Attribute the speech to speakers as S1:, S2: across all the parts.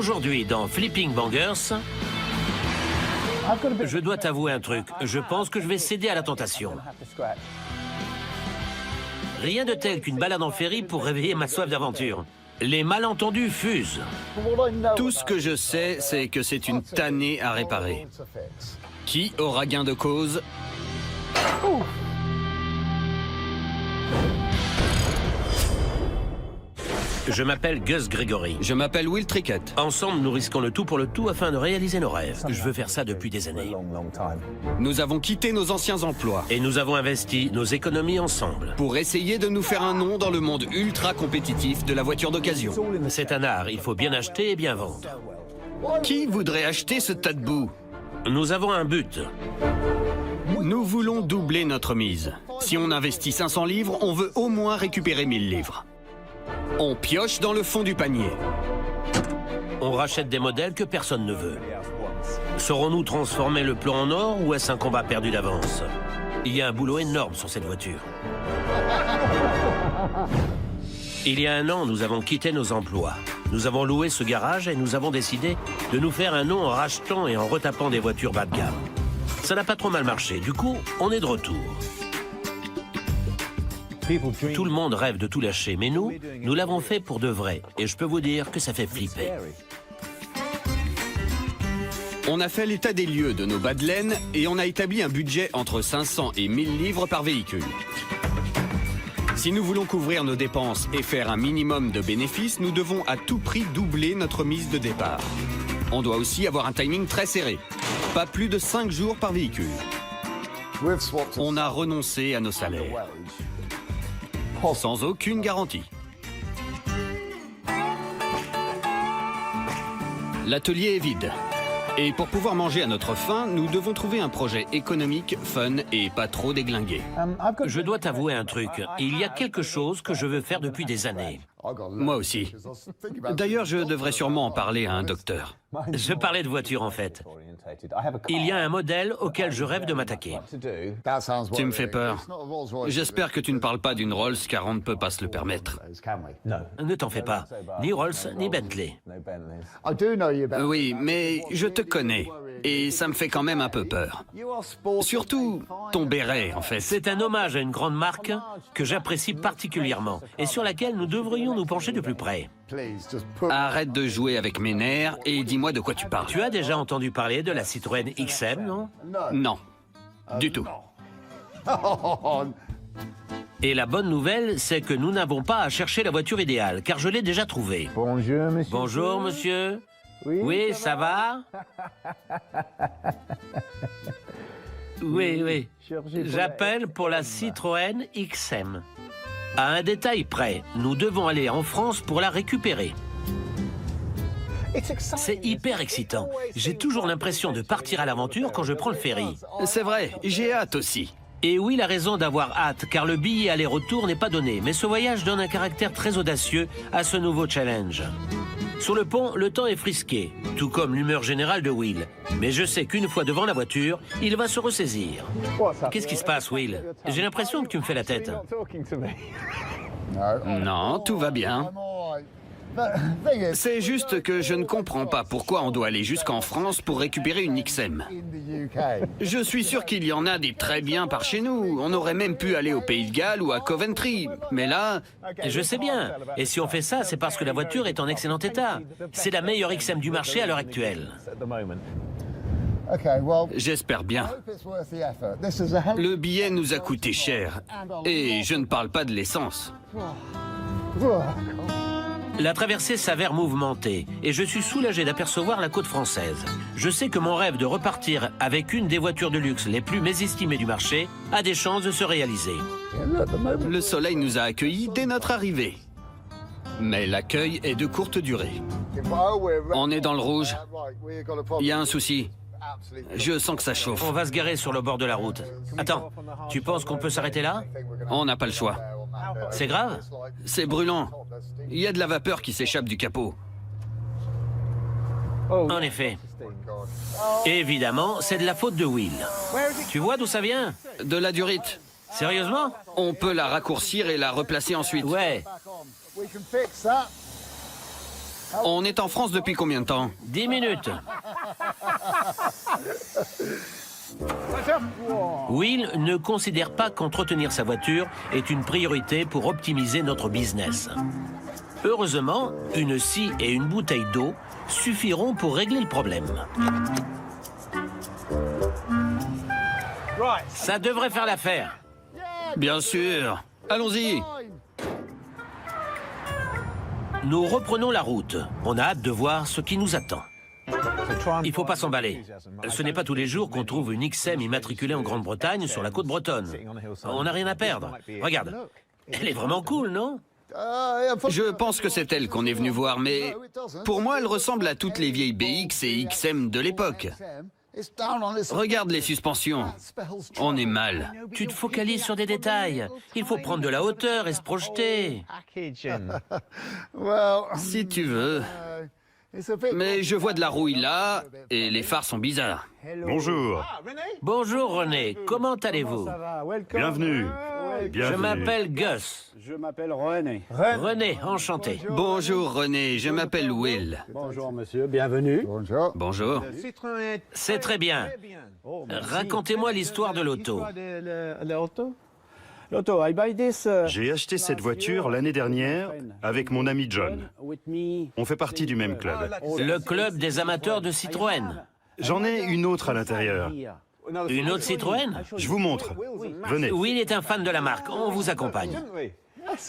S1: Aujourd'hui, dans Flipping Bangers, je dois t'avouer un truc. Je pense que je vais céder à la tentation. Rien de tel qu'une balade en ferry pour réveiller ma soif d'aventure. Les malentendus fusent.
S2: Tout ce que je sais, c'est que c'est une tannée à réparer. Qui aura gain de cause?
S1: Je m'appelle Gus Gregory.
S2: Je m'appelle Will Trickett.
S1: Ensemble, nous risquons le tout pour le tout afin de réaliser nos rêves. Je veux faire ça depuis des années.
S2: Nous avons quitté nos anciens emplois
S1: Et nous avons investi nos économies ensemble.
S2: pour essayer de nous faire un nom dans le monde ultra compétitif de la voiture d'occasion.
S1: C'est un art, il faut bien acheter et bien vendre.
S2: Qui voudrait acheter ce tas de boue?
S1: Nous avons un but.
S2: Nous voulons doubler notre mise. Si on investit 500 livres, on veut au moins récupérer 1000 livres. On pioche dans le fond du panier.
S1: On rachète des modèles que personne ne veut. Saurons-nous transformer le plan en or ou est-ce un combat perdu d'avance? Il y a un boulot énorme sur cette voiture. Il y a un an, nous avons quitté nos emplois. Nous avons loué ce garage et nous avons décidé de nous faire un nom en rachetant et en retapant des voitures bas de gamme. Ça n'a pas trop mal marché, du coup, on est de retour. Tout le monde rêve de tout lâcher, mais nous l'avons fait pour de vrai. Et je peux vous dire que ça fait flipper.
S2: On a fait l'état des lieux de nos bas de laine et on a établi un budget entre 500 et 1000 livres par véhicule. Si nous voulons couvrir nos dépenses et faire un minimum de bénéfices, nous devons à tout prix doubler notre mise de départ. On doit aussi avoir un timing très serré. Pas plus de 5 jours par véhicule. On a renoncé à nos salaires. Sans aucune garantie. L'atelier est vide. Et pour pouvoir manger à notre faim, nous devons trouver un projet économique, fun et pas trop déglingué.
S1: Je dois t'avouer un truc. Il y a quelque chose que je veux faire depuis des années.
S2: Moi aussi. D'ailleurs, je devrais sûrement en parler à un docteur.
S1: Je parlais de voiture en fait. Il y a un modèle auquel je rêve de m'attaquer.
S2: Tu me fais peur. J'espère que tu ne parles pas d'une Rolls car on ne peut pas se le permettre.
S1: Ne t'en fais pas. Ni Rolls, ni Bentley.
S2: Oui, mais je te connais. Et ça me fait quand même un peu peur. Surtout ton béret, en fait.
S1: C'est un hommage à une grande marque que j'apprécie particulièrement et sur laquelle nous devrions nous pencher de plus près.
S2: Arrête de jouer avec mes nerfs et dis-moi de quoi tu parles.
S1: Tu as déjà entendu parler de la Citroën XM, non?
S2: Non, du tout.
S1: Et la bonne nouvelle, c'est que nous n'avons pas à chercher la voiture idéale, car je l'ai déjà trouvée.
S3: Bonjour, monsieur.
S1: Bonjour, monsieur. Oui, ça va? Oui. J'appelle pour la Citroën XM. À un détail près, nous devons aller en France pour la récupérer. C'est hyper excitant. J'ai toujours l'impression de partir à l'aventure quand je prends le ferry.
S2: C'est vrai, j'ai hâte aussi.
S1: Et Will a raison d'avoir hâte, car le billet aller-retour n'est pas donné. Mais ce voyage donne un caractère très audacieux à ce nouveau challenge. Sur le pont, le temps est frisqué, tout comme l'humeur générale de Will. Mais je sais qu'une fois devant la voiture, il va se ressaisir. Qu'est-ce qui se passe, Will? J'ai l'impression que tu me fais la tête.
S2: Non, tout va bien. C'est juste que je ne comprends pas pourquoi on doit aller jusqu'en France pour récupérer une XM. Je suis sûr qu'il y en a des très bien par chez nous. On aurait même pu aller au Pays de Galles ou à Coventry. Mais là...
S1: Je sais bien. Et si on fait ça, c'est parce que la voiture est en excellent état. C'est la meilleure XM du marché à l'heure actuelle.
S2: J'espère bien. Le billet nous a coûté cher. Et je ne parle pas de l'essence.
S1: La traversée s'avère mouvementée et je suis soulagé d'apercevoir la côte française. Je sais que mon rêve de repartir avec une des voitures de luxe les plus mésestimées du marché a des chances de se réaliser.
S2: Le soleil nous a accueillis dès notre arrivée. Mais l'accueil est de courte durée. On est dans le rouge. Il y a un souci. Je sens que ça chauffe.
S1: On va se garer sur le bord de la route. Attends, tu penses qu'on peut s'arrêter là?
S2: On n'a pas le choix.
S1: C'est grave?
S2: C'est brûlant. Il y a de la vapeur qui s'échappe du capot.
S1: En effet. Évidemment, c'est de la faute de Will. Tu vois d'où ça vient?
S2: De la durite.
S1: Sérieusement?
S2: On peut la raccourcir et la replacer ensuite.
S1: Ouais.
S2: On est en France depuis combien de temps?
S1: 10 minutes. Will ne considère pas qu'entretenir sa voiture est une priorité pour optimiser notre business. Heureusement, une scie et une bouteille d'eau suffiront pour régler le problème. Ça devrait faire l'affaire.
S2: Bien sûr. Allons-y.
S1: Nous reprenons la route. On a hâte de voir ce qui nous attend. Il faut pas s'emballer. Ce n'est pas tous les jours qu'on trouve une XM immatriculée en Grande-Bretagne sur la côte bretonne. On n'a rien à perdre. Regarde. Elle est vraiment cool, non?
S2: Je pense que c'est elle qu'on est venu voir, mais pour moi, elle ressemble à toutes les vieilles BX et XM de l'époque. Regarde les suspensions. On est mal.
S1: Tu te focalises sur des détails. Il faut prendre de la hauteur et se projeter.
S2: Si tu veux. Mais je vois de la rouille là, et les phares sont bizarres.
S3: Bonjour,
S1: Bonjour René, comment allez-vous?
S3: bienvenue.
S1: Je
S3: Bienvenue.
S1: m'appelle Gus.
S4: Je m'appelle René.
S1: René, enchanté.
S2: Bonjour René, je m'appelle Will.
S4: Bonjour monsieur, bienvenue.
S2: Bonjour.
S1: C'est très bien. Racontez-moi l'histoire de l'auto.
S4: L'auto, I buy this.
S3: J'ai acheté cette voiture l'année dernière avec mon ami John.
S4: With me.
S3: On fait partie du même club.
S1: Le club des amateurs de Citroën.
S3: J'en ai une autre à l'intérieur.
S1: Une autre Citroën?
S3: Je vous montre. Venez.
S1: Will est un fan de la marque. On vous accompagne.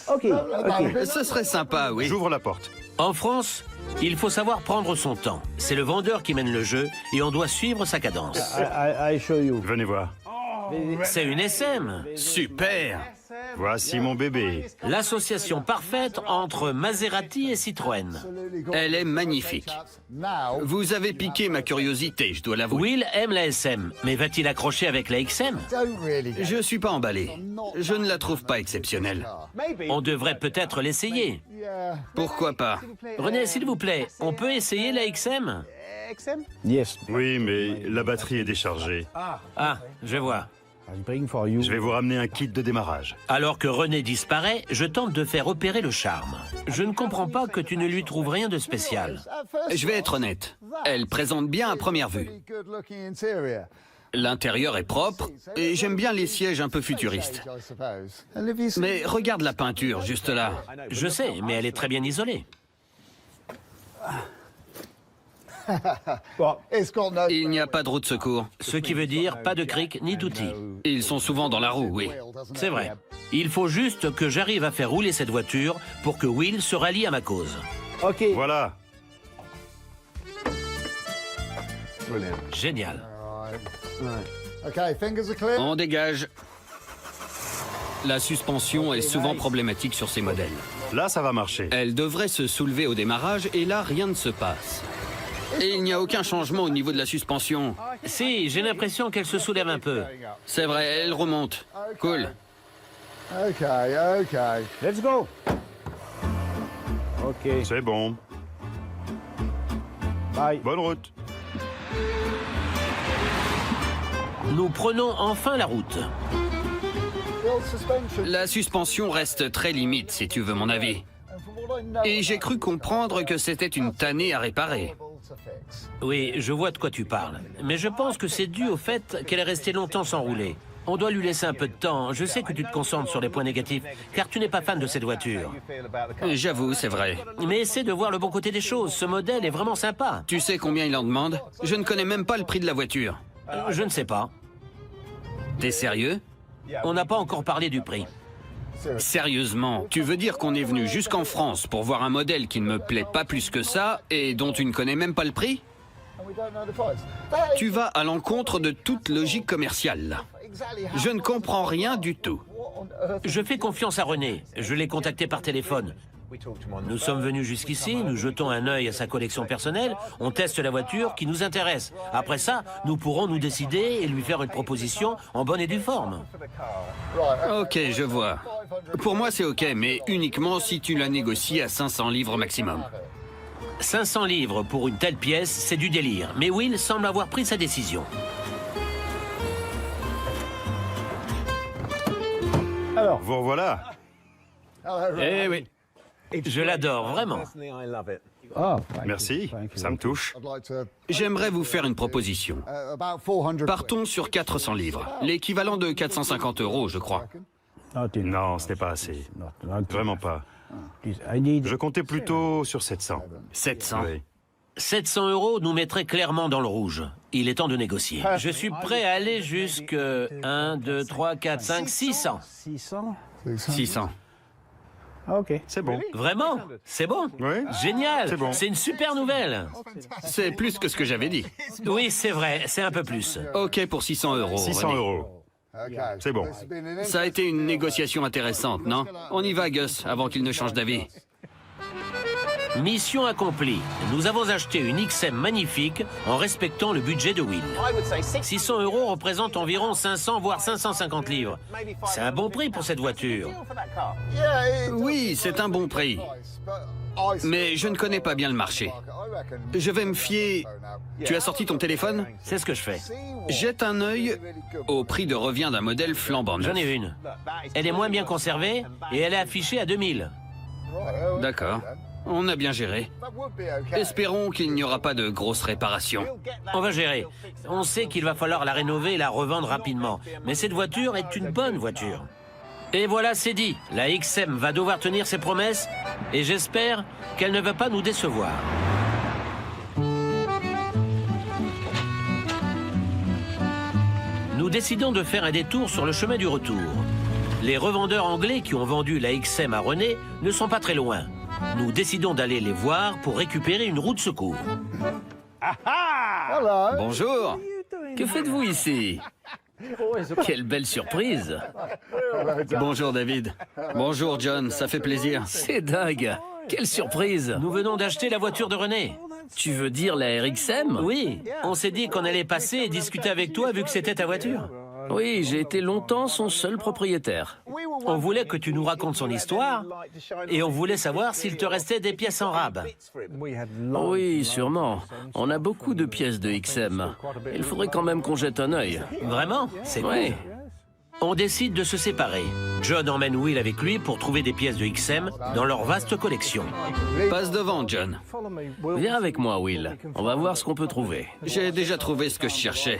S4: Ok, ok.
S2: Ce serait sympa, oui.
S3: J'ouvre la porte.
S1: En France, il faut savoir prendre son temps. C'est le vendeur qui mène le jeu et on doit suivre sa cadence.
S4: I show you.
S3: Venez voir.
S1: C'est une SM.
S2: Super.
S3: Voici mon bébé.
S1: L'association parfaite entre Maserati et Citroën.
S2: Elle est magnifique. Vous avez piqué ma curiosité, je dois l'avouer.
S1: Will aime la SM, mais va-t-il accrocher avec la XM?
S2: Je suis pas emballé. Je ne la trouve pas exceptionnelle.
S1: On devrait peut-être l'essayer.
S2: Pourquoi pas?
S1: René, s'il vous plaît, on peut essayer la XM?
S4: Yes,
S3: Oui, mais la batterie est déchargée.
S1: Ah, je vois.
S4: I bring for you.
S3: Je vais vous ramener un kit de démarrage.
S1: Alors que René disparaît, je tente de faire opérer le charme. Je ne comprends pas que tu ne lui trouves rien de spécial.
S2: Je vais être honnête. Elle présente bien à première vue. L'intérieur est propre et j'aime bien les sièges un peu futuristes. Mais regarde la peinture, juste là.
S1: Je sais, mais elle est très bien isolée.
S2: Il n'y a pas de roue de secours.
S1: Ce qui veut dire pas de cric ni d'outils.
S2: Ils sont souvent dans la roue, oui.
S1: C'est vrai. Il faut juste que j'arrive à faire rouler cette voiture pour que Will se rallie à ma cause.
S4: Ok.
S3: Voilà.
S1: Génial.
S2: On dégage. La suspension est souvent problématique sur ces modèles.
S3: Là, ça va marcher.
S2: Elle devrait se soulever au démarrage et là, rien ne se passe. Et il n'y a aucun changement au niveau de la suspension.
S1: Si, j'ai l'impression qu'elle se soulève un peu.
S2: C'est vrai, elle remonte. Cool.
S4: Let's go. Ok.
S3: C'est bon.
S4: Bye.
S3: Bonne route.
S1: Nous prenons enfin la route.
S2: La suspension reste très limite, si tu veux mon avis. Et j'ai cru comprendre que c'était une tannée à réparer.
S1: Oui, je vois de quoi tu parles. Mais je pense que c'est dû au fait qu'elle est restée longtemps sans rouler. On doit lui laisser un peu de temps. Je sais que tu te concentres sur les points négatifs, car tu n'es pas fan de cette voiture.
S2: J'avoue, c'est vrai.
S1: Mais essaie de voir le bon côté des choses. Ce modèle est vraiment sympa.
S2: Tu sais combien il en demande? Je ne connais même pas le prix de la voiture.
S1: Je ne sais pas.
S2: T'es sérieux?
S1: On n'a pas encore parlé du prix.
S2: Sérieusement, tu veux dire qu'on est venu jusqu'en France pour voir un modèle qui ne me plaît pas plus que ça et dont tu ne connais même pas le prix? Tu vas à l'encontre de toute logique commerciale, là. Je ne comprends rien du tout.
S1: Je fais confiance à René. Je l'ai contacté par téléphone. Nous sommes venus jusqu'ici, nous jetons un œil à sa collection personnelle, on teste la voiture qui nous intéresse. Après ça, nous pourrons nous décider et lui faire une proposition en bonne et due forme.
S2: Ok, je vois. Pour moi, c'est ok, mais uniquement si tu la négocies à 500 livres maximum.
S1: 500 livres pour une telle pièce, c'est du délire. Mais Will semble avoir pris sa décision.
S4: Alors,
S3: Vous revoilà.
S2: Eh oui.
S1: Je l'adore, vraiment.
S4: Oh,
S3: Merci, ça me touche.
S2: J'aimerais vous faire une proposition. Partons sur 400 livres, l'équivalent de 450 €, je crois.
S3: Non, ce n'est pas assez. Vraiment pas.
S4: Please, I need...
S3: Je comptais plutôt sur 700.
S2: 700.
S3: Oui.
S1: 700 € nous mettrait clairement dans le rouge. Il est temps de négocier. Je suis prêt à aller jusque 1, 2, 3, 4, 5, 600.
S4: 600?
S2: 600.
S4: Ah, OK.
S3: C'est bon.
S1: Vraiment? C'est bon?
S3: Oui.
S1: Génial!
S3: C'est bon.
S1: C'est une super nouvelle.
S2: C'est plus que ce que j'avais dit.
S1: Oui, c'est vrai, c'est un peu plus.
S2: Ok pour 600 €.
S3: 600
S2: René.
S3: €. C'est bon.
S2: Ça a été une négociation intéressante, non? On y va, Gus, avant qu'il ne change d'avis.
S1: Mission accomplie. Nous avons acheté une XM magnifique en respectant le budget de Will. 600 € représentent environ 500 voire 550 livres. C'est un bon prix pour cette voiture.
S2: Oui, c'est un bon prix. Mais je ne connais pas bien le marché. Je vais me fier... Tu as sorti ton téléphone?
S1: C'est ce que je fais.
S2: Jette un œil au prix de revient d'un modèle flambant neuf.
S1: J'en ai une. Elle est moins bien conservée et elle est affichée à 2000.
S2: D'accord. On a bien géré. Espérons qu'il n'y aura pas de grosses réparations.
S1: On va gérer. On sait qu'il va falloir la rénover et la revendre rapidement. Mais cette voiture est une bonne voiture. Et voilà, c'est dit. La XM va devoir tenir ses promesses et j'espère qu'elle ne va pas nous décevoir. Nous décidons de faire un détour sur le chemin du retour. Les revendeurs anglais qui ont vendu la XM à René ne sont pas très loin. Nous décidons d'aller les voir pour récupérer une roue de secours.
S2: Bonjour. Que faites-vous ici? Quelle belle surprise. Bonjour David. Bonjour John, ça fait plaisir. C'est dingue. Quelle surprise.
S1: Nous venons d'acheter la voiture de René.
S2: Tu veux dire la RXM?
S1: Oui, on s'est dit qu'on allait passer et discuter avec toi vu que c'était ta voiture.
S2: Oui, j'ai été longtemps son seul propriétaire.
S1: On voulait que tu nous racontes son histoire et on voulait savoir s'il te restait des pièces en rab.
S2: Oui, sûrement. On a beaucoup de pièces de XM. Il faudrait quand même qu'on jette un œil.
S1: Vraiment? C'est cool.
S2: Oui.
S1: On décide de se séparer. John emmène Will avec lui pour trouver des pièces de XM dans leur vaste collection.
S2: Passe devant, John. Viens avec moi, Will. On va voir ce qu'on peut trouver. J'ai déjà trouvé ce que je cherchais.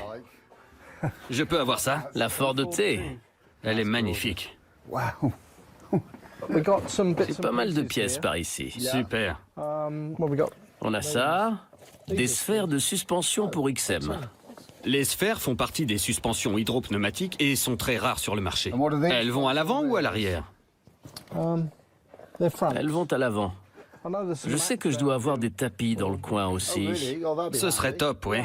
S2: Je peux avoir ça? La Ford T. Elle est magnifique. C'est pas mal de pièces par ici. Super. On a ça. Des sphères de suspension pour XM. Les sphères font partie des suspensions hydropneumatiques et sont très rares sur le marché. Elles vont à l'avant ou à l'arrière? Elles vont à l'avant. Je sais que je dois avoir des tapis dans le coin aussi. Ce serait top, oui.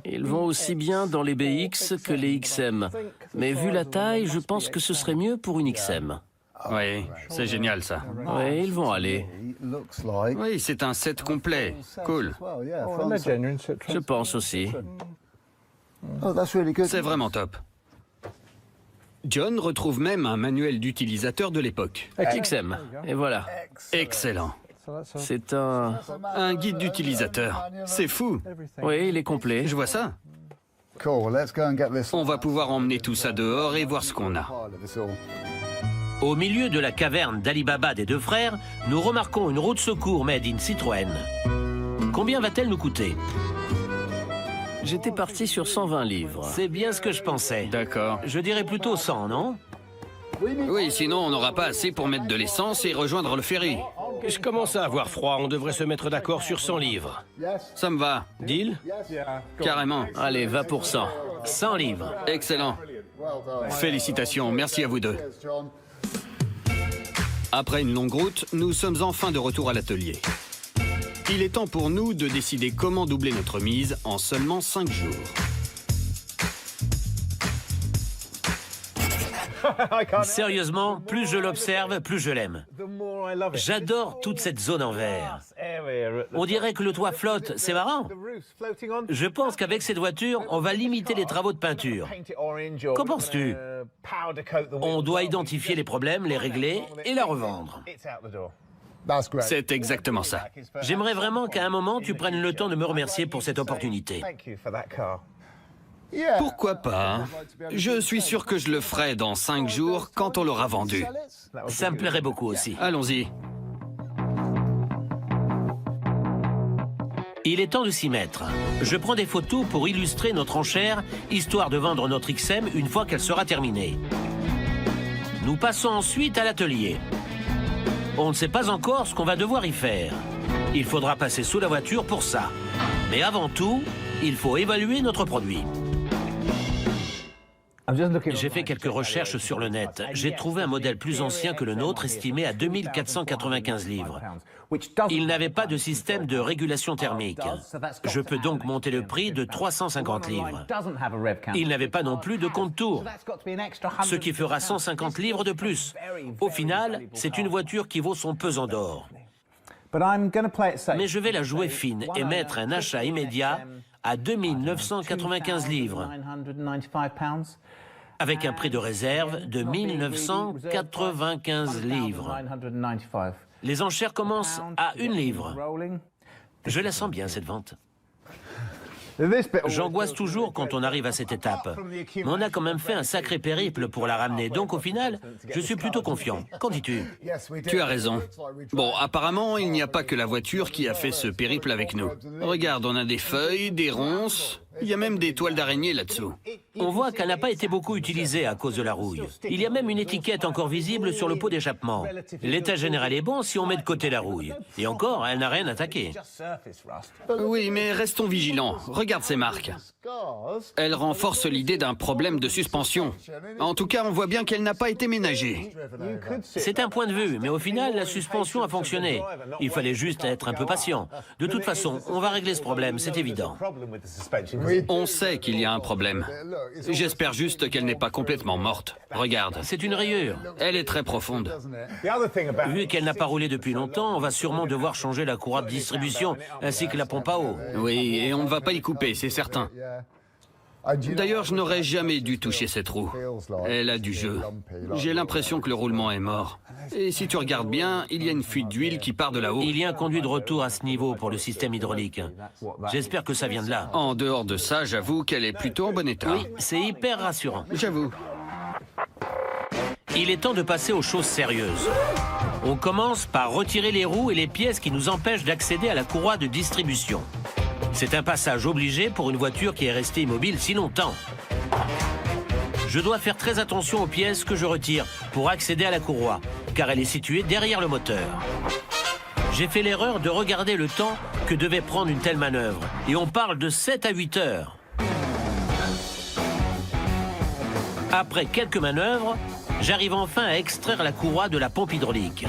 S2: Ils vont aussi bien dans les BX que les XM. Mais vu la taille, je pense que ce serait mieux pour une XM. Oui, c'est génial ça. Oui, ils vont aller. Oui, c'est un set complet. Cool. Je pense aussi. C'est vraiment top. John retrouve même un manuel d'utilisateur de l'époque. XM. Et voilà. Excellent. C'est un guide d'utilisateur. C'est fou. Oui, il est complet. Je vois ça. On va pouvoir emmener tout ça dehors et voir ce qu'on a.
S1: Au milieu de la caverne d'Ali Baba des deux frères, nous remarquons une roue de secours made in Citroën. Combien va-t-elle nous coûter?
S2: J'étais parti sur 120 livres.
S1: C'est bien ce que je pensais.
S2: D'accord.
S1: Je dirais plutôt 100, non?
S2: Oui, sinon on n'aura pas assez pour mettre de l'essence et rejoindre le ferry.
S5: Je commence à avoir froid, on devrait se mettre d'accord sur 100 livres.
S2: Ça me va.
S1: Deal?
S2: Carrément. Allez, va pour 100.
S1: 100 livres.
S2: Excellent. Félicitations, merci à vous deux. Après une longue route, nous sommes enfin de retour à l'atelier. Il est temps pour nous de décider comment doubler notre mise en seulement 5 jours.
S1: Sérieusement, plus je l'observe, plus je l'aime. J'adore toute cette zone en verre. On dirait que le toit flotte, c'est marrant. Je pense qu'avec cette voiture, on va limiter les travaux de peinture. Qu'en penses-tu? On doit identifier les problèmes, les régler et la revendre.
S2: C'est exactement ça.
S1: J'aimerais vraiment qu'à un moment, tu prennes le temps de me remercier pour cette opportunité.
S2: Pourquoi pas? Je suis sûr que je le ferai dans 5 jours quand on l'aura vendu.
S1: Ça me plairait beaucoup aussi.
S2: Allons-y.
S1: Il est temps de s'y mettre. Je prends des photos pour illustrer notre enchère, histoire de vendre notre XM une fois qu'elle sera terminée. Nous passons ensuite à l'atelier. On ne sait pas encore ce qu'on va devoir y faire. Il faudra passer sous la voiture pour ça. Mais avant tout, il faut évaluer notre produit. J'ai fait quelques recherches sur le net. J'ai trouvé un modèle plus ancien que le nôtre, estimé à 2495 livres. Il n'avait pas de système de régulation thermique. Je peux donc monter le prix de 350 livres. Il n'avait pas non plus de compte-tours, ce qui fera 150 livres de plus. Au final, c'est une voiture qui vaut son pesant d'or. Mais je vais la jouer fine et mettre un achat immédiat à 2995 livres, avec un prix de réserve de 1995 livres. Les enchères commencent à 1 livre. Je la sens bien, cette vente. J'angoisse toujours quand on arrive à cette étape. Mais on a quand même fait un sacré périple pour la ramener. Donc au final, je suis plutôt confiant. Qu'en dis-tu?
S2: Tu as raison. Bon, apparemment, il n'y a pas que la voiture qui a fait ce périple avec nous. Regarde, on a des feuilles, des ronces, il y a même des toiles d'araignée là-dessous.
S1: On voit qu'elle n'a pas été beaucoup utilisée à cause de la rouille. Il y a même une étiquette encore visible sur le pot d'échappement. L'état général est bon si on met de côté la rouille. Et encore, elle n'a rien attaqué.
S2: Oui, mais restons vigilants. Regarde ces marques. Elles renforcent l'idée d'un problème de suspension. En tout cas, on voit bien qu'elle n'a pas été ménagée.
S1: C'est un point de vue, mais au final, la suspension a fonctionné. Il fallait juste être un peu patient. De toute façon, on va régler ce problème, c'est évident.
S2: On sait qu'il y a un problème. J'espère juste qu'elle n'est pas complètement morte. Regarde.
S1: C'est une rayure.
S2: Elle est très profonde.
S1: Vu qu'elle n'a pas roulé depuis longtemps, on va sûrement devoir changer la courroie de distribution, ainsi que la pompe à eau.
S2: Oui, et on ne va pas y couper, c'est certain. D'ailleurs, je n'aurais jamais dû toucher cette roue. Elle a du jeu. J'ai l'impression que le roulement est mort. Et si tu regardes bien, il y a une fuite d'huile qui part de là-haut.
S1: Il y a un conduit de retour à ce niveau pour le système hydraulique. J'espère que ça vient de là.
S2: En dehors de ça, j'avoue qu'elle est plutôt en bon état.
S1: Oui, c'est hyper rassurant.
S2: J'avoue.
S1: Il est temps de passer aux choses sérieuses. On commence par retirer les roues et les pièces qui nous empêchent d'accéder à la courroie de distribution. C'est un passage obligé pour une voiture qui est restée immobile si longtemps. Je dois faire très attention aux pièces que je retire pour accéder à la courroie, car elle est située derrière le moteur. J'ai fait l'erreur de regarder le temps que devait prendre une telle manœuvre, et on parle de 7 à 8 heures. Après quelques manœuvres, j'arrive enfin à extraire la courroie de la pompe hydraulique.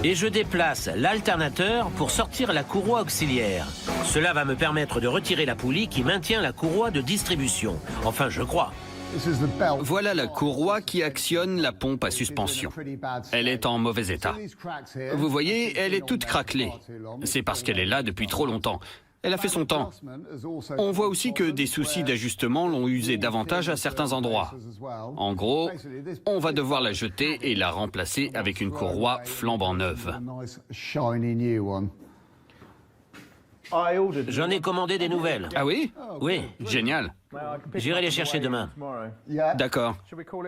S1: Et je déplace l'alternateur pour sortir la courroie auxiliaire. Cela va me permettre de retirer la poulie qui maintient la courroie de distribution. Enfin, je crois.
S2: Voilà la courroie qui actionne la pompe à suspension. Elle est en mauvais état. Vous voyez, elle est toute craquelée. C'est parce qu'elle est là depuis trop longtemps. Elle a fait son temps. On voit aussi que des soucis d'ajustement l'ont usée davantage à certains endroits. En gros, on va devoir la jeter et la remplacer avec une courroie flambant neuve.
S1: J'en ai commandé des nouvelles.
S2: Ah oui?
S1: Oui,
S2: Génial.
S1: j'irai les chercher demain.
S2: D'accord.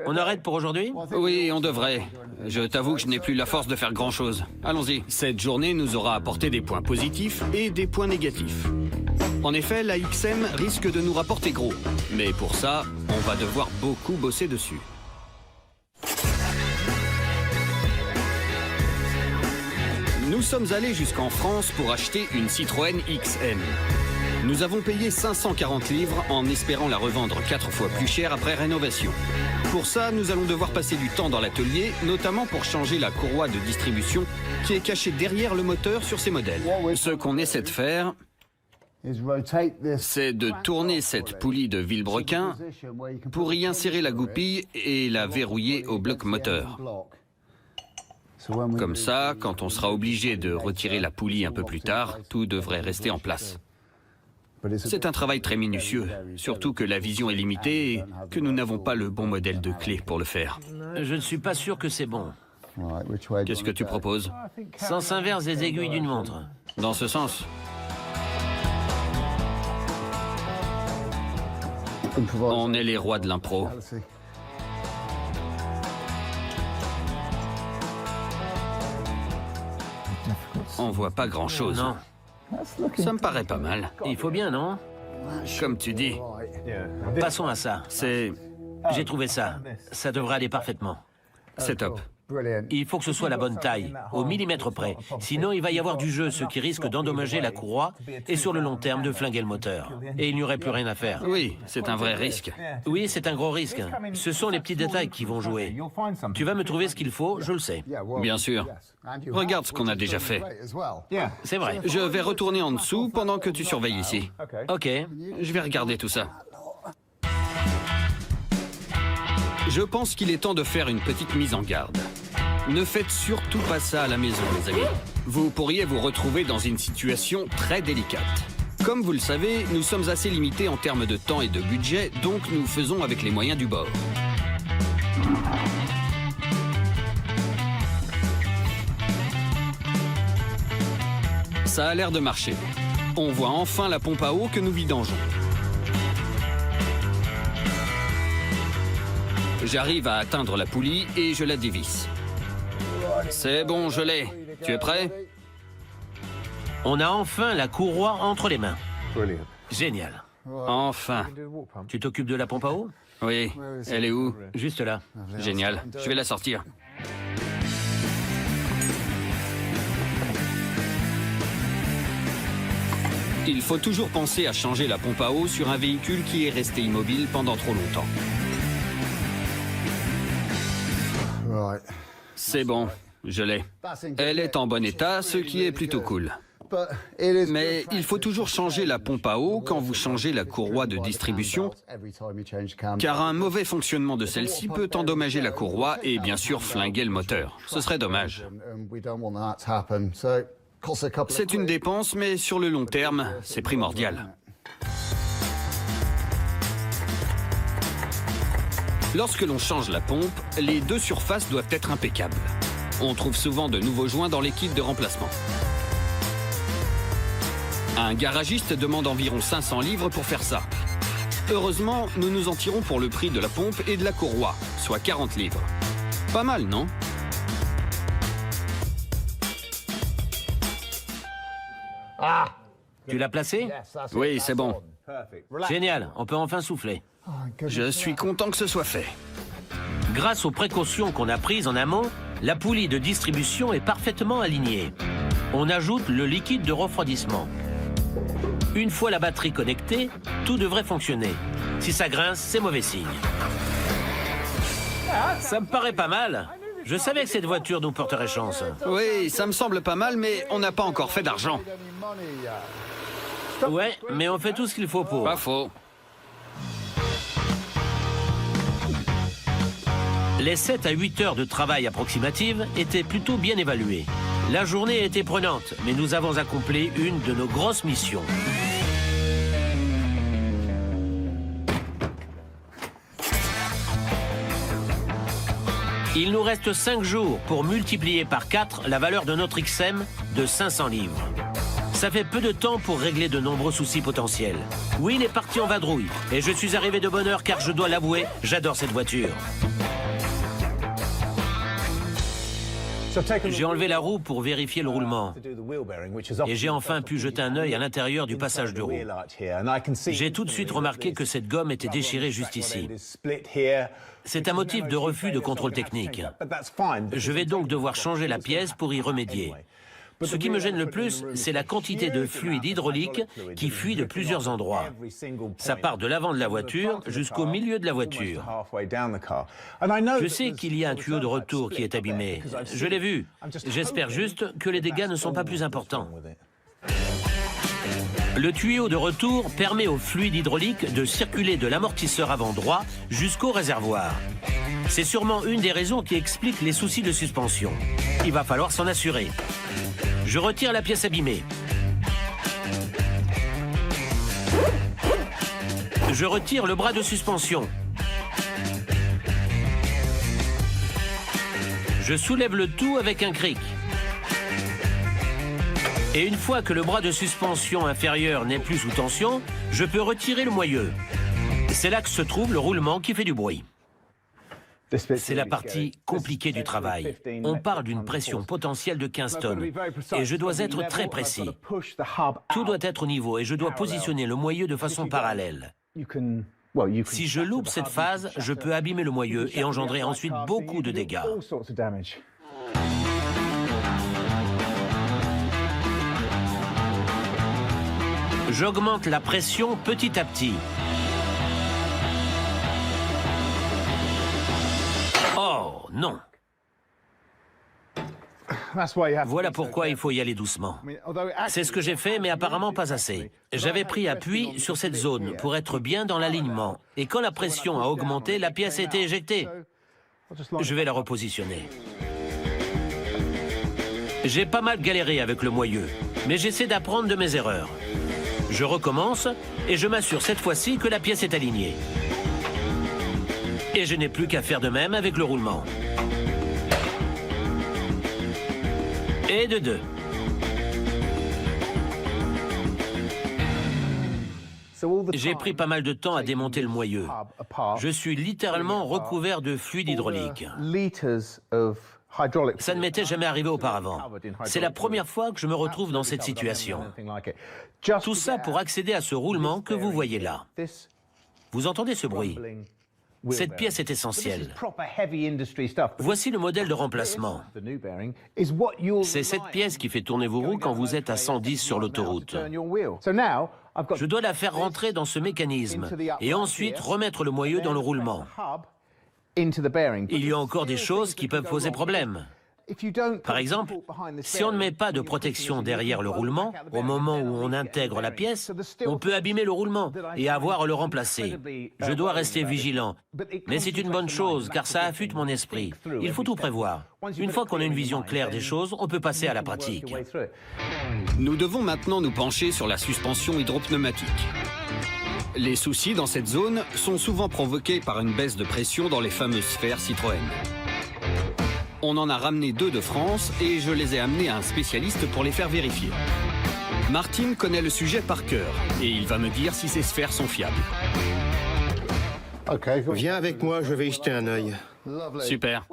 S1: On arrête pour aujourd'hui?
S2: Oui, on devrait. Je t'avoue que je n'ai plus la force de faire grand-chose. Allons-y. Cette journée nous aura apporté des points positifs et des points négatifs. En effet, la XM risque de nous rapporter gros. Mais pour ça, on va devoir beaucoup bosser dessus. Nous sommes allés jusqu'en France pour acheter une Citroën XM. Nous avons payé 540 livres en espérant la revendre 4 fois plus cher après rénovation. Pour ça, nous allons devoir passer du temps dans l'atelier, notamment pour changer la courroie de distribution qui est cachée derrière le moteur sur ces modèles. Ce qu'on essaie de faire, c'est de tourner cette poulie de vilebrequin pour y insérer la goupille et la verrouiller au bloc moteur. Comme ça, quand on sera obligé de retirer la poulie un peu plus tard, tout devrait rester en place. C'est un travail très minutieux, surtout que la vision est limitée et que nous n'avons pas le bon modèle de clé pour le faire.
S1: Je ne suis pas sûr que c'est bon.
S2: Qu'est-ce que tu proposes?
S1: Sens inverse des aiguilles d'une montre.
S2: Dans ce sens? On est les rois de l'impro. On voit pas grand-chose.
S1: Non.
S2: Ça me paraît pas mal.
S1: Il faut bien, non?
S2: Comme tu dis,
S1: Passons à ça.
S2: c'est
S1: J'ai trouvé ça. Ça devrait aller parfaitement.
S2: top.
S1: Il faut que ce soit la bonne taille, au millimètre près. Sinon, il va y avoir du jeu, ce qui risque d'endommager la courroie et sur le long terme de flinguer le moteur. Et il n'y aurait plus rien à faire.
S2: Oui, c'est un vrai risque.
S1: Oui, c'est un gros risque. Ce sont les petits détails qui vont jouer. Tu vas me trouver ce qu'il faut, je le sais.
S2: Bien sûr. Regarde ce qu'on a déjà fait.
S1: C'est vrai.
S2: Je vais retourner en dessous pendant que tu surveilles ici.
S1: Ok.
S2: Je vais regarder tout ça. Je pense qu'il est temps de faire une petite mise en garde. Ne faites surtout pas ça à la maison, les amis. Vous pourriez vous retrouver dans une situation très délicate. Comme vous le savez, nous sommes assez limités en termes de temps et de budget, donc nous faisons avec les moyens du bord. Ça a l'air de marcher. On voit enfin la pompe à eau que nous vidangeons. J'arrive à atteindre la poulie et je la dévisse. C'est bon, je l'ai. Tu es prêt?
S1: On a enfin la courroie entre les mains. Génial.
S2: Enfin.
S1: Tu t'occupes de la pompe à eau?
S2: Oui, elle est où?
S1: Juste là.
S2: Génial, je vais la sortir. Il faut toujours penser à changer la pompe à eau sur un véhicule qui est resté immobile pendant trop longtemps. C'est bon, je l'ai. Elle est en bon état, ce qui est plutôt cool. Mais il faut toujours changer la pompe à eau quand vous changez la courroie de distribution, car un mauvais fonctionnement de celle-ci peut endommager la courroie et bien sûr flinguer le moteur. Ce serait dommage. C'est une dépense, mais sur le long terme, c'est primordial. Lorsque l'on change la pompe, les deux surfaces doivent être impeccables. On trouve souvent de nouveaux joints dans les kits de remplacement. Un garagiste demande environ 500 livres pour faire ça. Heureusement, nous nous en tirons pour le prix de la pompe et de la courroie, soit 40 livres. Pas mal, non?
S1: Tu l'as placé?
S2: Oui, c'est bon.
S1: Génial, on peut enfin souffler.
S2: Je suis content que ce soit fait.
S1: Grâce aux précautions qu'on a prises en amont, la poulie de distribution est parfaitement alignée. On ajoute le liquide de refroidissement. Une fois la batterie connectée, tout devrait fonctionner. Si ça grince, c'est mauvais signe. Ça me paraît pas mal. Je savais que cette voiture nous porterait chance.
S2: Oui, ça me semble pas mal, mais on n'a pas encore fait d'argent.
S1: Ouais, mais on fait tout ce qu'il faut pour.
S2: Pas faux.
S1: Les 7 à 8 heures de travail approximatives étaient plutôt bien évaluées. La journée était prenante, mais nous avons accompli une de nos grosses missions. Il nous reste 5 jours pour multiplier par 4 la valeur de notre XM de 500 livres. Ça fait peu de temps pour régler de nombreux soucis potentiels. Will est parti en vadrouille et je suis arrivé de bonne heure car je dois l'avouer, j'adore cette voiture. J'ai enlevé la roue pour vérifier le roulement et j'ai enfin pu jeter un œil à l'intérieur du passage de roue. J'ai tout de suite remarqué que cette gomme était déchirée juste ici. C'est un motif de refus de contrôle technique. Je vais donc devoir changer la pièce pour y remédier. Ce qui me gêne le plus, c'est la quantité de fluide hydraulique qui fuit de plusieurs endroits. Ça part de l'avant de la voiture jusqu'au milieu de la voiture. Je sais qu'il y a un tuyau de retour qui est abîmé. Je l'ai vu. J'espère juste que les dégâts ne sont pas plus importants. Le tuyau de retour permet au fluide hydraulique de circuler de l'amortisseur avant droit jusqu'au réservoir. C'est sûrement une des raisons qui explique les soucis de suspension. Il va falloir s'en assurer. Je retire la pièce abîmée. Je retire le bras de suspension. Je soulève le tout avec un cric. Et une fois que le bras de suspension inférieur n'est plus sous tension, je peux retirer le moyeu. C'est là que se trouve le roulement qui fait du bruit. C'est la partie compliquée du travail. On parle d'une pression potentielle de 15 tonnes et je dois être très précis. Tout doit être au niveau et je dois positionner le moyeu de façon parallèle. Si je loupe cette phase, je peux abîmer le moyeu et engendrer ensuite beaucoup de dégâts. J'augmente la pression petit à petit. Oh, non. Voilà pourquoi il faut y aller doucement. C'est ce que j'ai fait, mais apparemment pas assez. J'avais pris appui sur cette zone pour être bien dans l'alignement. Et quand la pression a augmenté, la pièce a été éjectée. Je vais la repositionner. J'ai pas mal galéré avec le moyeu, mais j'essaie d'apprendre de mes erreurs. Je recommence et je m'assure cette fois-ci que la pièce est alignée. Et je n'ai plus qu'à faire de même avec le roulement. Et de 2. J'ai pris pas mal de temps à démonter le moyeu. Je suis littéralement recouvert de fluide hydraulique. Ça ne m'était jamais arrivé auparavant. C'est la première fois que je me retrouve dans cette situation. Tout ça pour accéder à ce roulement que vous voyez là. Vous entendez ce bruit? Cette pièce est essentielle. Voici le modèle de remplacement. C'est cette pièce qui fait tourner vos roues quand vous êtes à 110 sur l'autoroute. Je dois la faire rentrer dans ce mécanisme et ensuite remettre le moyeu dans le roulement. Il y a encore des choses qui peuvent poser problème. Par exemple, si on ne met pas de protection derrière le roulement, au moment où on intègre la pièce, on peut abîmer le roulement et avoir à le remplacer. Je dois rester vigilant. Mais c'est une bonne chose, car ça affûte mon esprit. Il faut tout prévoir. Une fois qu'on a une vision claire des choses, on peut passer à la pratique.
S2: Nous devons maintenant nous pencher sur la suspension hydropneumatique. Les soucis dans cette zone sont souvent provoqués par une baisse de pression dans les fameuses sphères Citroën. On en a ramené 2 de France et je les ai amenés à un spécialiste pour les faire vérifier. Martin connaît le sujet par cœur et il va me dire si ces sphères sont fiables.
S6: Viens avec moi, je vais y jeter un œil.
S2: Super.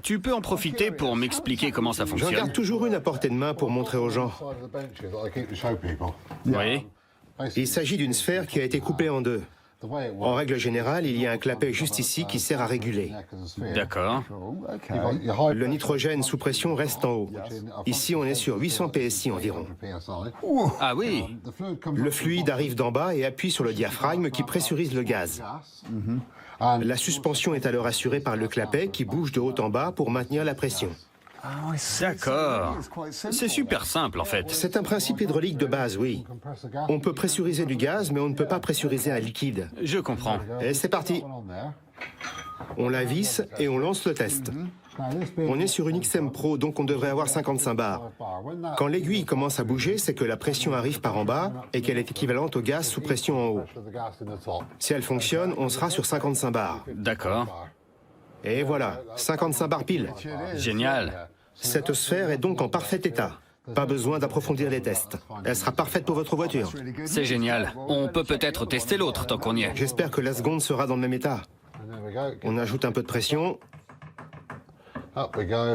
S2: Tu peux en profiter pour m'expliquer comment ça
S6: J'en
S2: fonctionne?
S6: garde toujours une à portée de main pour montrer aux gens.
S2: Oui.
S6: Il s'agit d'une sphère qui a été coupée en 2. En règle générale, il y a un clapet juste ici qui sert à réguler.
S2: D'accord.
S6: Le nitrogène sous pression reste en haut. Ici, on est sur 800 PSI environ.
S2: Ah oui.
S6: Le fluide arrive d'en bas et appuie sur le diaphragme qui pressurise le gaz. La suspension est alors assurée par le clapet qui bouge de haut en bas pour maintenir la pression.
S2: D'accord. C'est super simple en fait.
S6: C'est un principe hydraulique de base, oui. On peut pressuriser du gaz, mais on ne peut pas pressuriser un liquide.
S2: Je comprends.
S6: Et c'est parti. On la visse et on lance le test. On est sur une XM Pro, donc on devrait avoir 55 bars. Quand l'aiguille commence à bouger, c'est que la pression arrive par en bas et qu'elle est équivalente au gaz sous pression en haut. Si elle fonctionne, on sera sur 55 bars.
S2: D'accord.
S6: Et voilà, 55 bars pile.
S2: Génial.
S6: Cette sphère est donc en parfait état. Pas besoin d'approfondir les tests. Elle sera parfaite pour votre voiture.
S2: C'est génial. On peut peut-être tester l'autre tant qu'on y est.
S6: J'espère que la seconde sera dans le même état. On ajoute un peu de pression.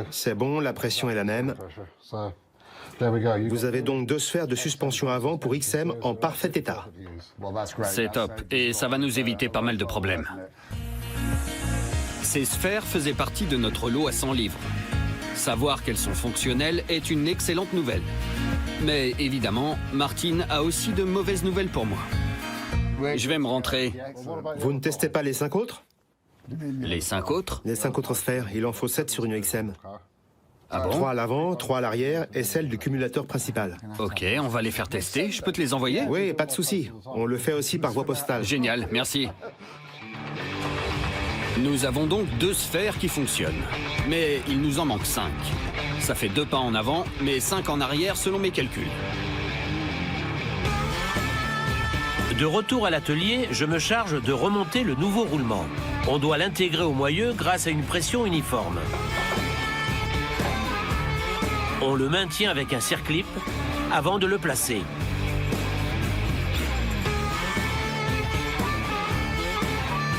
S6: C'est bon, la pression est la même. Vous avez donc 2 sphères de suspension avant pour XM en parfait état.
S2: C'est top. Et ça va nous éviter pas mal de problèmes. Ces sphères faisaient partie de notre lot à 100 livres. Savoir qu'elles sont fonctionnelles est une excellente nouvelle. Mais évidemment, Martin a aussi de mauvaises nouvelles pour moi. Je vais me rentrer.
S6: Vous ne testez pas les 5 autres?
S2: Les 5 autres?
S6: Les 5 autres sphères, il en faut 7 sur une XM.
S2: Ah bon?
S6: 3 à l'avant, 3 à l'arrière et celle du cumulateur principal.
S2: Ok, on va les faire tester. Je peux te les envoyer?
S6: Oui, pas de souci. On le fait aussi par voie postale.
S2: Génial, merci. Nous avons donc 2 sphères qui fonctionnent. Mais il nous en manque 5. Ça fait 2 pas en avant, mais 5 en arrière selon mes calculs.
S1: De retour à l'atelier, je me charge de remonter le nouveau roulement. On doit l'intégrer au moyeu grâce à une pression uniforme. On le maintient avec un circlip avant de le placer.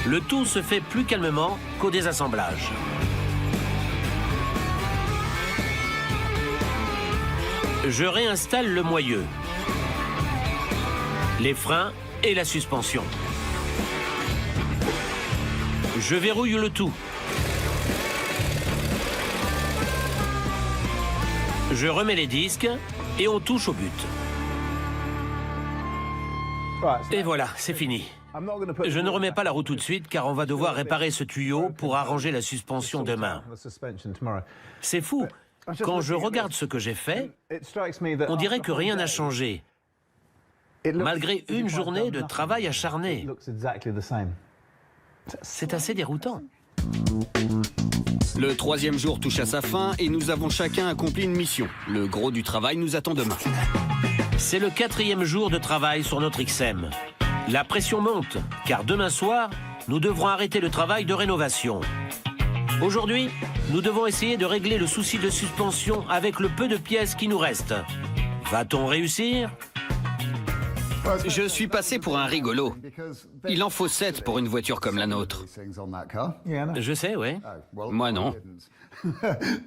S1: Le tout se fait plus calmement qu'au désassemblage. Je réinstalle le moyeu, les freins et la suspension. Je verrouille le tout. Je remets les disques et on touche au but. Et voilà, c'est fini. Je ne remets pas la roue tout de suite car on va devoir réparer ce tuyau pour arranger la suspension demain. C'est fou. Quand je regarde ce que j'ai fait, on dirait que rien n'a changé, malgré une journée de travail acharné. C'est assez déroutant.
S2: Le 3e jour touche à sa fin et nous avons chacun accompli une mission. Le gros du travail nous attend demain.
S1: C'est le 4e jour de travail sur notre XM. La pression monte, car demain soir, nous devrons arrêter le travail de rénovation. Aujourd'hui, nous devons essayer de régler le souci de suspension avec le peu de pièces qui nous restent. Va-t-on réussir?
S2: Je suis passé pour un rigolo. Il en faut 7 pour une voiture comme la nôtre.
S1: Je sais, ouais.
S2: Moi non.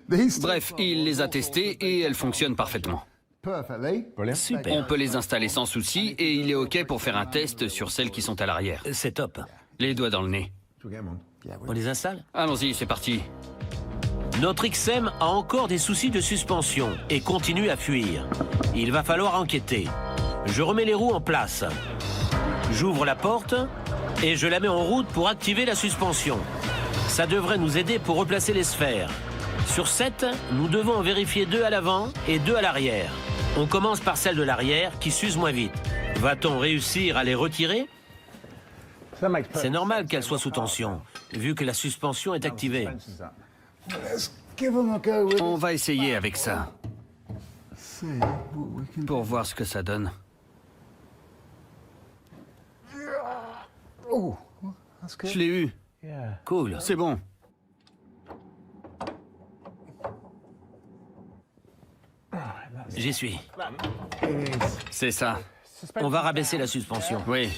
S2: Bref, il les a testées et elles fonctionnent parfaitement.
S1: Super.
S2: On peut les installer sans souci et il est OK pour faire un test sur celles qui sont à l'arrière.
S1: C'est top.
S2: Les doigts dans le nez.
S1: On les installe?
S2: Allons-y, c'est parti.
S1: Notre XM a encore des soucis de suspension et continue à fuir. Il va falloir enquêter. Je remets les roues en place. J'ouvre la porte et je la mets en route pour activer la suspension. Ça devrait nous aider pour replacer les sphères. Sur 7, nous devons en vérifier 2 à l'avant et 2 à l'arrière. On commence par celle de l'arrière qui s'use moins vite. Va-t-on réussir à les retirer? C'est normal qu'elle soit sous tension, vu que la suspension est activée.
S2: On va essayer avec ça. Pour voir ce que ça donne. Je l'ai eu.
S1: Cool.
S2: C'est bon.
S1: J'y suis.
S2: C'est ça.
S1: On va rabaisser la suspension.
S2: Oui.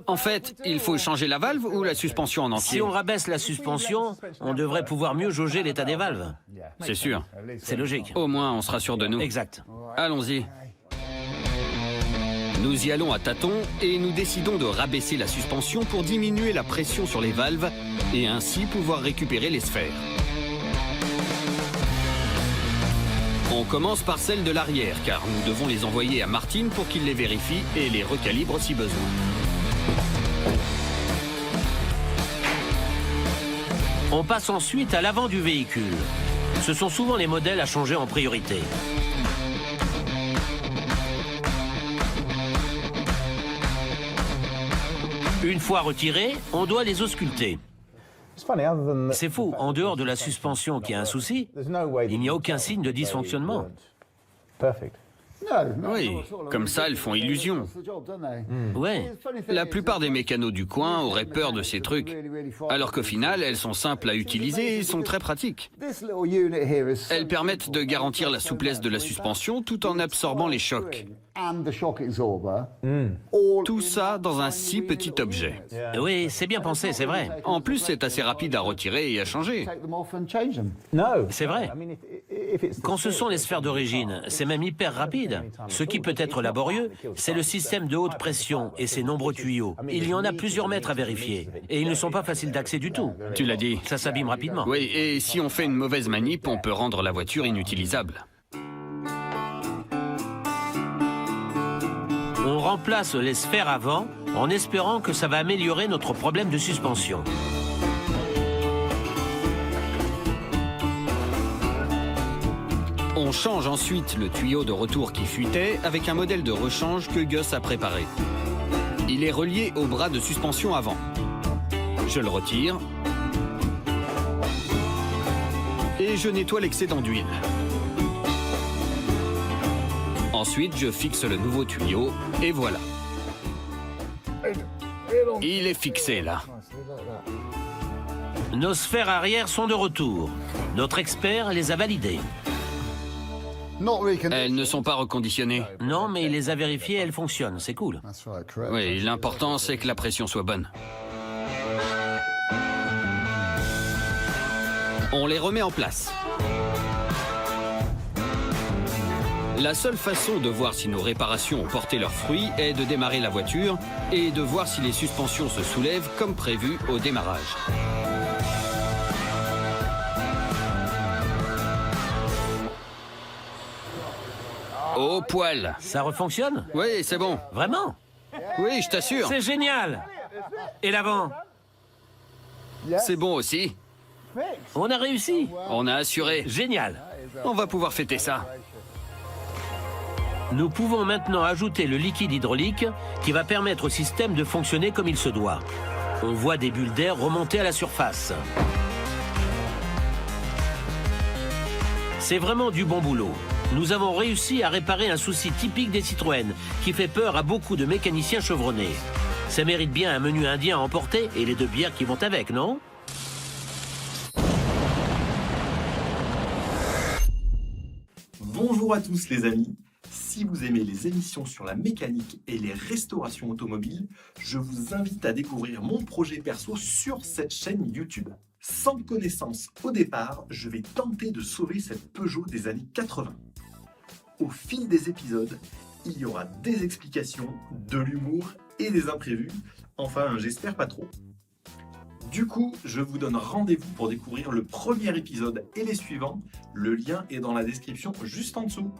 S2: En fait, il faut changer la valve ou la suspension en entier?
S1: Si on rabaisse la suspension, on devrait pouvoir mieux jauger l'état des valves.
S2: C'est sûr.
S1: C'est logique.
S2: Au moins, on sera sûr de nous.
S1: Exact.
S2: Allons-y. Nous y allons à tâtons et nous décidons de rabaisser la suspension pour diminuer la pression sur les valves et ainsi pouvoir récupérer les sphères. On commence par celle de l'arrière car nous devons les envoyer à Martin pour qu'il les vérifie et les recalibre si besoin.
S1: On passe ensuite à l'avant du véhicule. Ce sont souvent les modèles à changer en priorité. Une fois retirés, on doit les ausculter. C'est fou, en dehors de la suspension qui a un souci, il n'y a aucun signe de dysfonctionnement.
S2: Oui, comme ça, elles font illusion.
S1: Ouais,
S2: La plupart des mécanos du coin auraient peur de ces trucs, alors qu'au final, elles sont simples à utiliser et sont très pratiques. Elles permettent de garantir la souplesse de la suspension tout en absorbant les chocs. Tout ça dans un si petit objet.
S1: oui, c'est bien pensé, c'est vrai.
S2: En plus, c'est assez rapide à retirer et à changer.
S1: C'est vrai. Quand ce sont les sphères d'origine, c'est même hyper rapide. Ce qui peut être laborieux, c'est le système de haute pression et ses nombreux tuyaux. Il y en a plusieurs mètres à vérifier. Et ils ne sont pas faciles d'accès du tout.
S2: Tu l'as dit.
S1: Ça s'abîme rapidement.
S2: Oui, et si on fait une mauvaise manip, on peut rendre la voiture inutilisable.
S1: On remplace les sphères avant en espérant que ça va améliorer notre problème de suspension.
S2: On change ensuite le tuyau de retour qui fuitait avec un modèle de rechange que Gus a préparé. Il est relié au bras de suspension avant. Je le retire et je nettoie l'excédent d'huile. Ensuite, je fixe le nouveau tuyau et voilà. Il est fixé là.
S1: Nos sphères arrière sont de retour. Notre expert les a validées.
S2: Elles ne sont pas reconditionnées.
S1: Non, mais il les a vérifiées, elles fonctionnent, c'est cool.
S2: Oui, l'important c'est que la pression soit bonne. On les remet en place. La seule façon de voir si nos réparations ont porté leurs fruits est de démarrer la voiture et de voir si les suspensions se soulèvent comme prévu au démarrage. Au poil.
S1: Ça refonctionne?
S2: Oui, c'est bon.
S1: Vraiment?
S2: Oui, je t'assure.
S1: C'est génial! Et l'avant?
S2: C'est bon aussi.
S1: On a réussi!
S2: On a assuré.
S1: Génial!
S2: On va pouvoir fêter ça.
S1: Nous pouvons maintenant ajouter le liquide hydraulique qui va permettre au système de fonctionner comme il se doit. On voit des bulles d'air remonter à la surface. C'est vraiment du bon boulot. Nous avons réussi à réparer un souci typique des Citroën qui fait peur à beaucoup de mécaniciens chevronnés. Ça mérite bien un menu indien à emporter et les 2 bières qui vont avec, non?
S7: Bonjour à tous les amis. Si vous aimez les émissions sur la mécanique et les restaurations automobiles, je vous invite à découvrir mon projet perso sur cette chaîne YouTube. Sans connaissance au départ, je vais tenter de sauver cette Peugeot des années 80. Au fil des épisodes, il y aura des explications, de l'humour et des imprévus. Enfin, j'espère pas trop. Du coup, je vous donne rendez-vous pour découvrir le premier épisode et les suivants. Le lien est dans la description juste en dessous.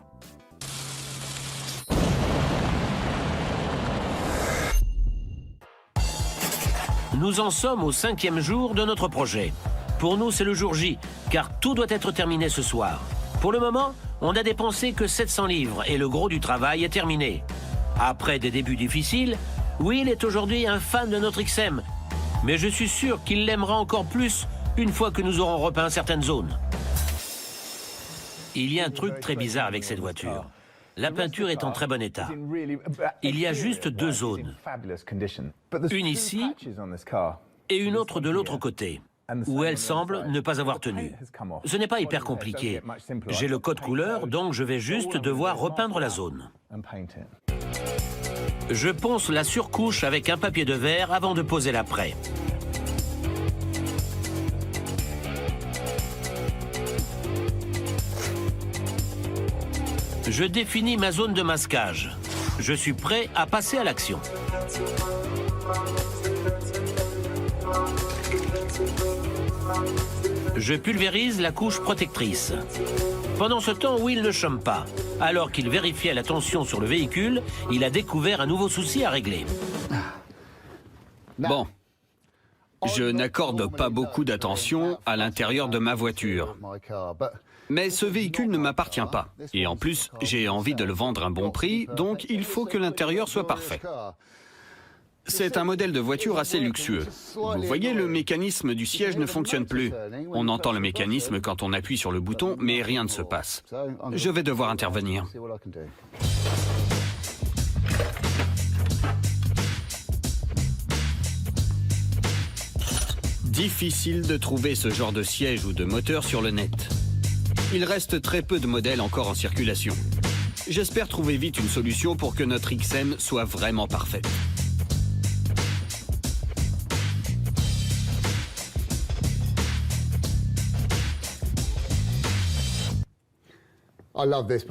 S1: Nous en sommes au 5e jour de notre projet. Pour nous, c'est le jour J, car tout doit être terminé ce soir. Pour le moment, on n'a dépensé que 700 livres et le gros du travail est terminé. Après des débuts difficiles, Will est aujourd'hui un fan de notre XM. Mais je suis sûr qu'il l'aimera encore plus une fois que nous aurons repeint certaines zones. Il y a un truc très bizarre avec cette voiture. La peinture est en très bon état. Il y a juste 2 zones. Une ici et une autre de l'autre côté, où elle semble ne pas avoir tenu. Ce n'est pas hyper compliqué. J'ai le code couleur, donc je vais juste devoir repeindre la zone. Je ponce la surcouche avec un papier de verre avant de poser l'après. Je définis ma zone de masquage. Je suis prêt à passer à l'action. Je pulvérise la couche protectrice. Pendant ce temps, Will ne chôme pas. Alors qu'il vérifiait la tension sur le véhicule, il a découvert un nouveau souci à régler.
S2: Bon. Je n'accorde pas beaucoup d'attention à l'intérieur de ma voiture. Mais ce véhicule ne m'appartient pas. Et en plus, j'ai envie de le vendre à un bon prix, donc il faut que l'intérieur soit parfait. C'est un modèle de voiture assez luxueux. Vous voyez, le mécanisme du siège ne fonctionne plus. On entend le mécanisme quand on appuie sur le bouton, mais rien ne se passe. Je vais devoir intervenir. Difficile de trouver ce genre de siège ou de moteur sur le net. Il reste très peu de modèles encore en circulation. J'espère trouver vite une solution pour que notre XM soit vraiment parfaite.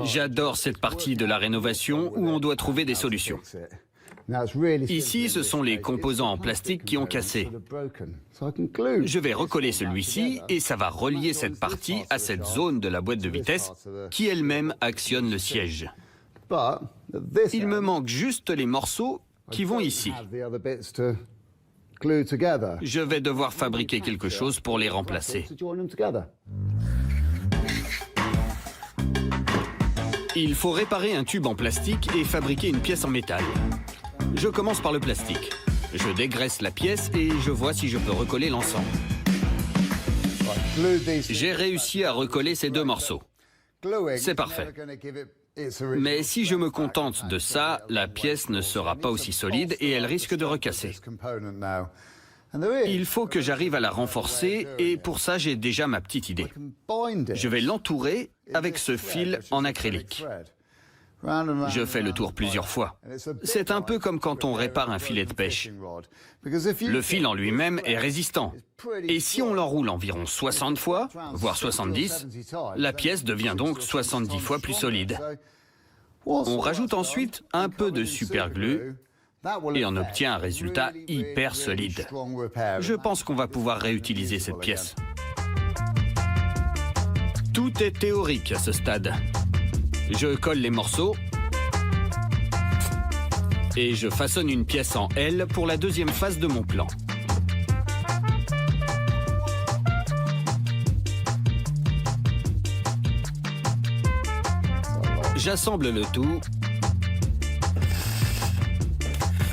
S2: J'adore cette partie de la rénovation où on doit trouver des solutions. Ici, ce sont les composants en plastique qui ont cassé. Je vais recoller celui-ci et ça va relier cette partie à cette zone de la boîte de vitesse qui elle-même actionne le siège. Il me manque juste les morceaux qui vont ici. Je vais devoir fabriquer quelque chose pour les remplacer. Il faut réparer un tube en plastique et fabriquer une pièce en métal. Je commence par le plastique. Je dégraisse la pièce et je vois si je peux recoller l'ensemble. J'ai réussi à recoller ces 2 morceaux. C'est parfait. Mais si je me contente de ça, la pièce ne sera pas aussi solide et elle risque de recasser. Il faut que j'arrive à la renforcer et pour ça, j'ai déjà ma petite idée. Je vais l'entourer avec ce fil en acrylique. Je fais le tour plusieurs fois. C'est un peu comme quand on répare un filet de pêche. Le fil en lui-même est résistant. Et si on l'enroule environ 60 fois, voire 70, la pièce devient donc 70 fois plus solide. On rajoute ensuite un peu de superglue et on obtient un résultat hyper solide. Je pense qu'on va pouvoir réutiliser cette pièce. Tout est théorique à ce stade. Je colle les morceaux et je façonne une pièce en L pour la deuxième phase de mon plan. J'assemble le tout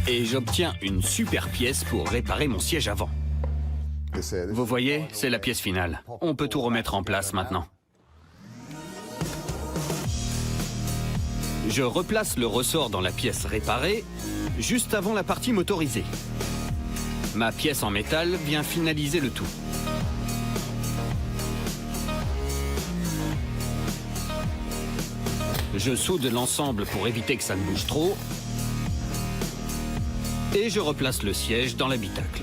S2: et j'obtiens une super pièce pour réparer mon siège avant. Vous voyez, c'est la pièce finale. On peut tout remettre en place maintenant. Je replace le ressort dans la pièce réparée, juste avant la partie motorisée. Ma pièce en métal vient finaliser le tout. Je soude l'ensemble pour éviter que ça ne bouge trop. Et je replace le siège dans l'habitacle.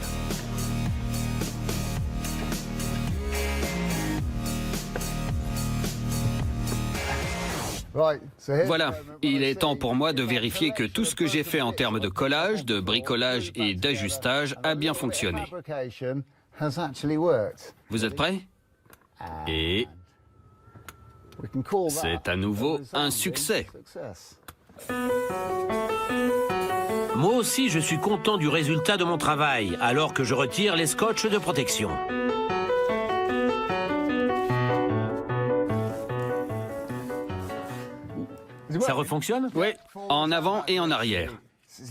S2: Voilà, il est temps pour moi de vérifier que tout ce que j'ai fait en termes de collage, de bricolage et d'ajustage a bien fonctionné. Vous êtes prêts? Et c'est à nouveau un succès.
S1: Moi aussi, je suis content du résultat de mon travail, alors que je retire les scotch de protection. Ça refonctionne?
S2: Oui, en avant et en arrière.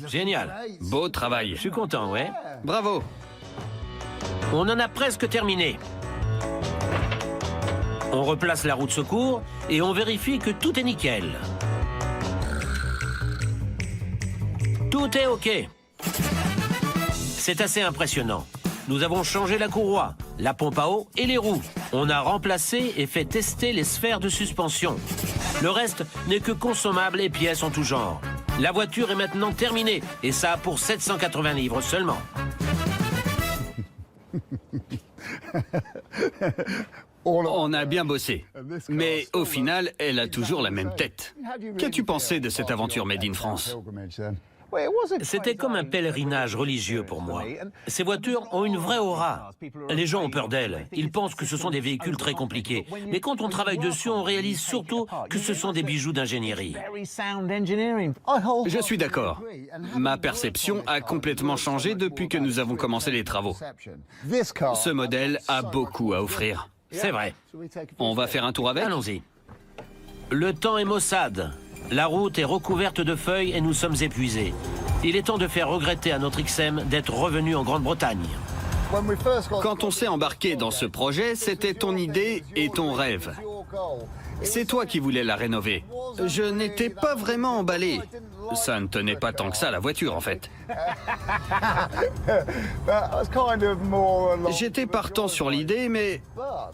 S1: Génial.
S2: Beau travail.
S1: Je suis content, ouais.
S2: Bravo.
S1: On en a presque terminé. On replace la roue de secours et on vérifie que tout est nickel. Tout est OK. C'est assez impressionnant. Nous avons changé la courroie, la pompe à eau et les roues. On a remplacé et fait tester les sphères de suspension. Le reste n'est que consommable et pièces en tout genre. La voiture est maintenant terminée et ça pour 780 livres seulement.
S2: On a bien bossé. Mais au final, elle a toujours la même tête. Qu'as-tu pensé de cette aventure Made in France?
S1: C'était comme un pèlerinage religieux pour moi. Ces voitures ont une vraie aura. Les gens ont peur d'elles. Ils pensent que ce sont des véhicules très compliqués. Mais quand on travaille dessus, on réalise surtout que ce sont des bijoux d'ingénierie.
S2: Je suis d'accord. Ma perception a complètement changé depuis que nous avons commencé les travaux. Ce modèle a beaucoup à offrir.
S1: C'est vrai.
S2: On va faire un tour avec?
S1: Allons-y. Le temps est maussade. La route est recouverte de feuilles et nous sommes épuisés. Il est temps de faire regretter à notre XM d'être revenu en Grande-Bretagne.
S2: Quand on s'est embarqué dans ce projet, c'était ton idée et ton rêve. C'est toi qui voulais la rénover. Je n'étais pas vraiment emballé. Ça ne tenait pas tant que ça, la voiture, en fait. J'étais partant sur l'idée, mais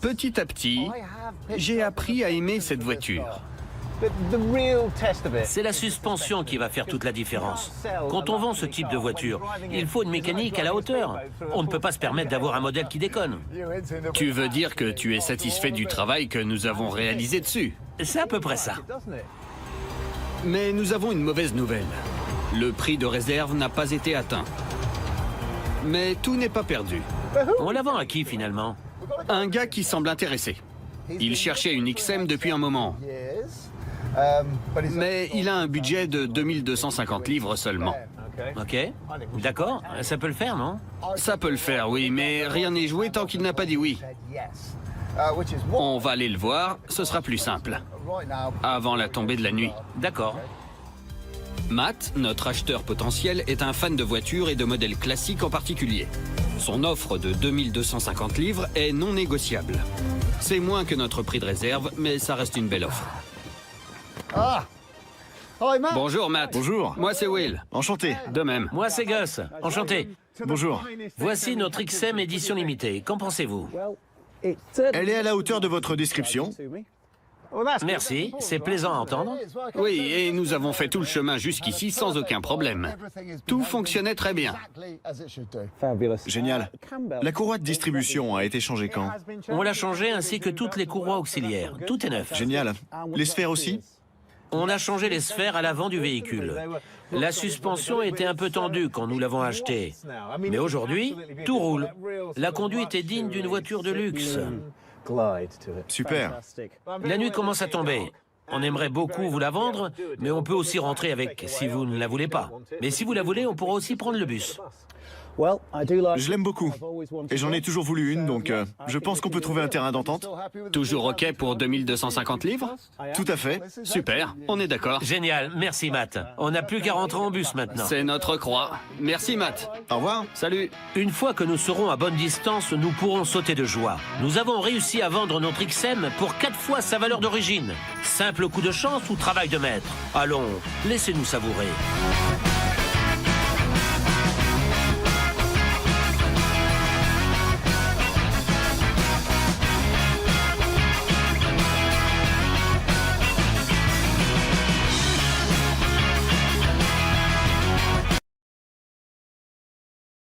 S2: petit à petit, j'ai appris à aimer cette voiture.
S1: C'est la suspension qui va faire toute la différence. Quand on vend ce type de voiture, il faut une mécanique à la hauteur. On ne peut pas se permettre d'avoir un modèle qui déconne.
S2: Tu veux dire que tu es satisfait du travail que nous avons réalisé dessus?
S1: C'est à peu près ça.
S2: Mais nous avons une mauvaise nouvelle. Le prix de réserve n'a pas été atteint. Mais tout n'est pas perdu.
S1: On la vend à qui finalement?
S2: Un gars qui semble intéressé. Il cherchait une XM depuis un moment. Mais il a un budget de 2250 livres seulement.
S1: Ok, d'accord, ça peut le faire, non?
S2: Ça peut le faire, oui, mais rien n'est joué tant qu'il n'a pas dit oui. On va aller le voir, ce sera plus simple. Avant la tombée de la nuit.
S1: D'accord.
S2: Matt, notre acheteur potentiel, est un fan de voitures et de modèles classiques en particulier. Son offre de 2250 livres est non négociable. C'est moins que notre prix de réserve, mais ça reste une belle offre. Bonjour Matt.
S3: Bonjour.
S2: Moi c'est Will.
S3: Enchanté.
S2: De même.
S1: Moi, c'est Gus. Enchanté.
S3: Bonjour.
S1: Voici notre XM édition limitée. Qu'en pensez-vous?
S3: Elle est à la hauteur de votre description.
S1: Merci, c'est plaisant à entendre.
S2: Oui, et nous avons fait tout le chemin jusqu'ici sans aucun problème. Tout fonctionnait très bien.
S8: Génial. La courroie de distribution a été changée quand?
S1: On l'a changé ainsi que toutes les courroies auxiliaires. Tout est neuf.
S8: Génial. Les sphères aussi?
S1: On a changé les sphères à l'avant du véhicule. La suspension était un peu tendue quand nous l'avons acheté. Mais aujourd'hui, tout roule. La conduite est digne d'une voiture de luxe.
S8: Super.
S1: La nuit commence à tomber. On aimerait beaucoup vous la vendre, mais on peut aussi rentrer avec si vous ne la voulez pas. Mais si vous la voulez, on pourra aussi prendre le bus.
S8: Je l'aime beaucoup. Et j'en ai toujours voulu une, donc je pense qu'on peut trouver un terrain d'entente.
S2: Toujours OK pour 2250 livres?
S8: Tout à fait.
S2: Super, on est d'accord.
S1: Génial, merci Matt. On n'a plus qu'à rentrer en bus maintenant.
S2: C'est notre croix. Merci Matt.
S8: Au revoir.
S2: Salut.
S1: Une fois que nous serons à bonne distance, nous pourrons sauter de joie. Nous avons réussi à vendre notre XM pour 4 fois sa valeur d'origine. Simple coup de chance ou travail de maître? Allons, laissez-nous savourer.